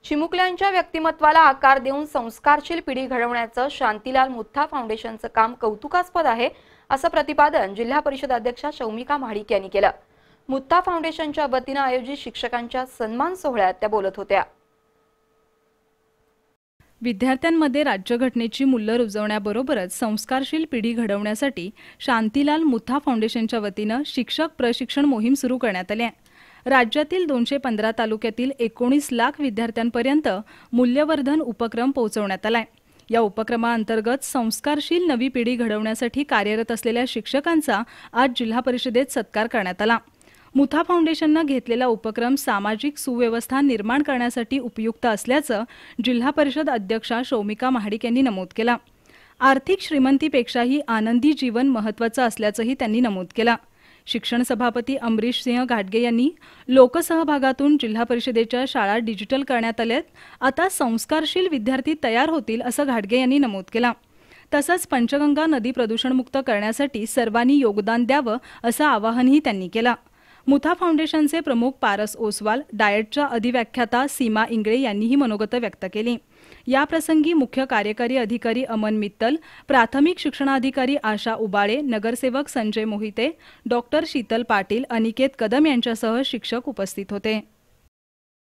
चिमुकल्यांच्या व्यक्तिमत्वाला आकार देऊन संस्कारशील पिढी घडवण्याचं शांतीलाल मुथा फाउंडेशनचं काम कौतुकास्पद आहे, असं प्रतिपादन जिल्हा परिषद अध्यक्षा शौमिका महाडिक यांनी केलं। मुथा फाउंडेशनच्या वतीने आयोजित शिक्षकांच्या सन्मान सोहळ्यात त्या बोलत होत्या। विद्यार्थ्यांमध्ये राज्यघटनेची मूल्य रुजवण्याबरोबरच संस्कारशील पिढी घडवण्यासाठी शांतीलाल मुथा फाउंडेशनच्या वतीने शिक्षक प्रशिक्षण मोहीम सुरू करण्यात आली आहे। राज्यातील 215 तालुक्यातील 19 लाख विद्यार्थ्यांपर्यंत मूल्यवर्धन उपक्रम पोहोचवण्यात आलाय। या उपक्रमाअंतर्गत संस्कारशील नवी पिढी घडवण्यासाठी कार्यरत असलेल्या शिक्षकांचा आज जिल्हा परिषदेत सत्कार करण्यात आला। मुथा फाउंडेशनने घेतलेला उपक्रम सामाजिक सुव्यवस्था निर्माण करण्यासाठी उपयुक्त असल्याचं जिल्हा परिषद अध्यक्षा शौमिका महाडिक यांनी नमूद केलं। आर्थिक श्रीमंतीपेक्षाही आनंदी जीवन महत्त्वाचं असल्याचंही त्यांनी नमूद केलं। शिक्षण सभापती अमरीश सिंह घाटगे यांनी लोकसहभागातून जिल्हा परिषदेच्या शाळा डिजिटल करण्यात आल्यात, आता संस्कारशील विद्यार्थी तयार होतील असं घाटगे यांनी नमूद केलं। तसंच पंचगंगा नदी प्रदूषणमुक्त करण्यासाठी सर्वांनी योगदान द्यावं असं आवाहनही त्यांनी केलं। मुथा फाउंडेशनचे प्रमुख पारस ओसवाल, डाएटच्या अधिव्याख्याता सीमा इंगळे यांनीही मनोगत व्यक्त केली। या प्रसंगी मुख्य कार्यकारी अधिकारी अमन मित्तल, प्राथमिक शिक्षणाधिकारी आशा उबाळे, नगरसेवक संजय मोहिते, डॉक्टर शीतल पाटील, अनिकेत कदम यांच्यासह शिक्षक उपस्थित होते।